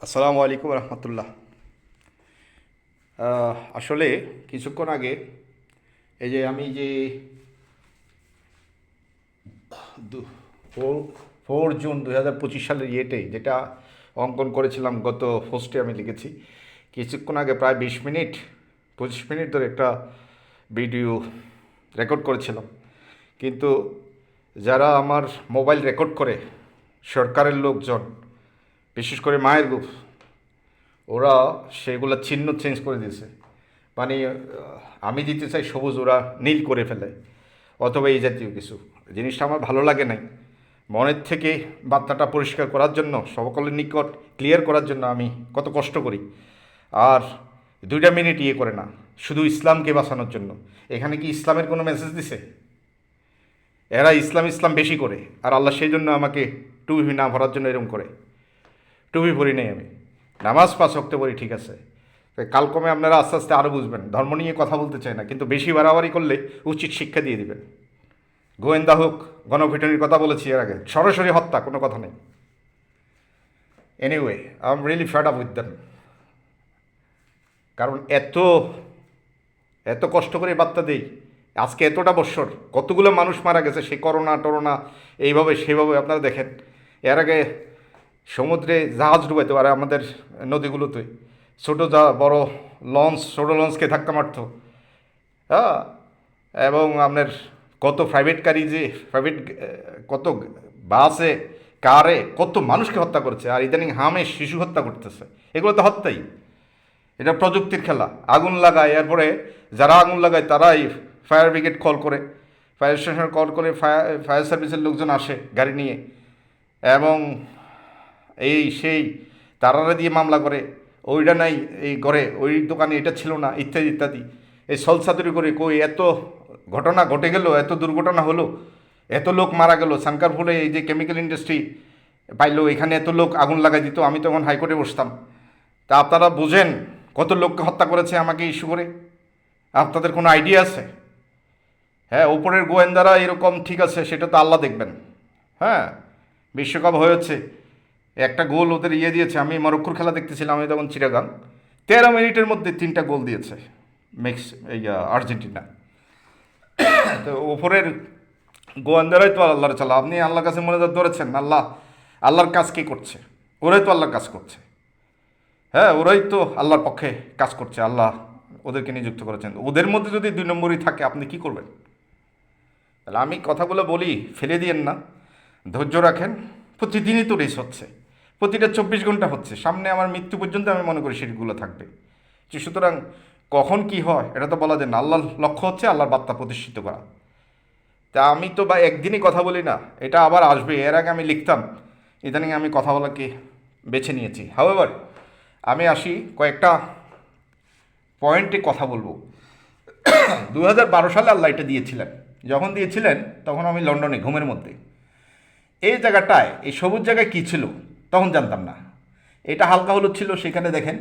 আসসালামু আলাইকুম রহমতুল্লাহ। আসলে কিছুক্ষণ আগে এই যে আমি যে দু- ফোর 4 জুন 2025 সালের যেটা অঙ্কন করেছিলাম, গত পোস্টে আমি লিখেছি। কিছুক্ষণ আগে প্রায় 20 মিনিট 25 মিনিট ধরে একটা ভিডিও রেকর্ড করেছিলাম, কিন্তু যারা আমার মোবাইল রেকর্ড করে, সরকারের লোকজন, বিশেষ করে মায়ের গ্রুপ, ওরা সেগুলো চিহ্ন চেঞ্জ করে দিয়েছে। মানে আমি দিতে চাই সবুজ, ওরা নীল করে ফেলে, অথবা এই জাতীয় কিছু। জিনিসটা আমার ভালো লাগে নাই। মনের থেকে বার্তাটা পরিষ্কার করার জন্য, সকলের নিকট ক্লিয়ার করার জন্য আমি কত কষ্ট করি। আর 2 মিনিট করে না, শুধু ইসলামকে বাঁচানোর জন্য। এখানে কি ইসলামের কোনো মেসেজ দিছে? এরা ইসলাম ইসলাম বেশি করে, আর আল্লাহ সেই জন্য আমাকে টুপি না ভরার জন্য এরকম করে। টুপি পরি নেই আমি, নামাজ 5 ওয়াক্ত পড়ি, ঠিক আছে। কালক্রমে আপনারা আস্তে আস্তে আরও বুঝবেন। ধর্ম নিয়ে কথা বলতে চাই না, কিন্তু বেশি বাড়াবাড়ি করলে উচিত শিক্ষা দিয়ে দিবেন। গোয়েন্দা হোক, গণপিটুনির কথা বলেছি এর আগে, সরাসরি হত্যা, কোনো কথা নেই। Anyway, I am really fed up with them. কারণ এত এত কষ্ট করে বার্তা দেই। আজকে এতটা বৎসর কতগুলো মানুষ মারা গেছে, সেই করোনা টরোনা, এইভাবে সেভাবে। আপনারা দেখেন, এর আগে সমুদ্রে জাহাজ ডুবাইতে পারে আমাদের নদীগুলোতে, ছোটো বড় লঞ্চ, ছোটো লঞ্চকে ধাক্কা মারতো। হ্যাঁ, এবং আপনার কত প্রাইভেট গাড়ি, যে প্রাইভেট কত বাসে, কারে কত মানুষকে হত্যা করছে। আর ইদানিং হামে শিশু হত্যা করতেছে। এগুলো তো হত্যাই। এটা প্রযুক্তির খেলা। আগুন লাগায়, এরপরে যারা আগুন লাগায় তারাই ফায়ার ব্রিগেড কল করে, ফায়ার স্টেশন কল করে, ফায়ার সার্ভিসের লোকজন আসে গাড়ি নিয়ে, এবং এই সেই তারারা দিয়ে মামলা করে। ওইটা নাই, এই করে ওই দোকানে এটা ছিল না, ইত্যাদি ইত্যাদি। এই সলসাতুরি করে কই এত ঘটনা ঘটে গেল, এত দুর্ঘটনা হলো, এত লোক মারা গেল। সানকারপুরে এই যে কেমিক্যাল ইন্ডাস্ট্রি পাইলো, এখানে এত লোক আগুন লাগাই দিত, আমি তখন হাইকোর্টে বসতাম। তা আপনারা বুঝেন কত লোককে হত্যা করেছে আমাকে ইস্যু করে? আপনাদের কোনো আইডিয়া আছে? হ্যাঁ, ওপরের গোয়েন্দারা এরকম, ঠিক আছে, সেটা তো আল্লাহ দেখবেন। হ্যাঁ, বিশ্বকাপ হয়েছে, একটা গোল ওদের দিয়েছে। আমি মরক্কোর খেলা দেখতেছিলাম, আমি তখন চিটাগাং। 13 মিনিটের মধ্যে 3টা গোল দিয়েছে এই আর্জেন্টিনা। তো ওপরের গোয়েন্দারাই তো আল্লাহর চালা। আপনি আল্লাহর কাছে মনে ধরেছেন আল্লাহর কাজ কে করছে? ওরাই তো আল্লাহর কাজ করছে। হ্যাঁ, ওরাই তো আল্লাহর পক্ষে কাজ করছে। আল্লাহ ওদেরকে নিযুক্ত করেছেন। ওদের মধ্যে যদি 2 নম্বরই থাকে, আপনি কি করবেন? তাহলে আমি কথাগুলো বলি, ফেলে দিয়েন না, ধৈর্য রাখেন। প্রতিদিনই তো রেস হচ্ছে, প্রতিটা 24 ঘন্টা হচ্ছে। সামনে আমার মৃত্যু পর্যন্ত আমি মনে করি সেগুলো থাকবে। সুতরাং কখন কি হয় এটা তো বলা যায় না। আল্লাহর লক্ষ্য হচ্ছে আল্লাহর বার্তা প্রতিষ্ঠিত করা। তা আমি তো একদিনই কথা বলি না, এটা আবার আসবে। এর আগে আমি লিখতাম, ইদানিং আমি কথা বলাকে বেছে নিয়েছি। হাউএভার, আমি আসি কয়েকটা পয়েন্টে কথা বলবো। 2012 সালে আল্লাহ এটা দিয়েছিলেন। যখন দিয়েছিলেন তখন আমি লন্ডনে ঘুমের মধ্যে। এই জায়গাটায়, এই সবুজ জায়গায় কী ছিল তখন জানতাম না। এটা হালকা হলুদ ছিল, সেখানে দেখেন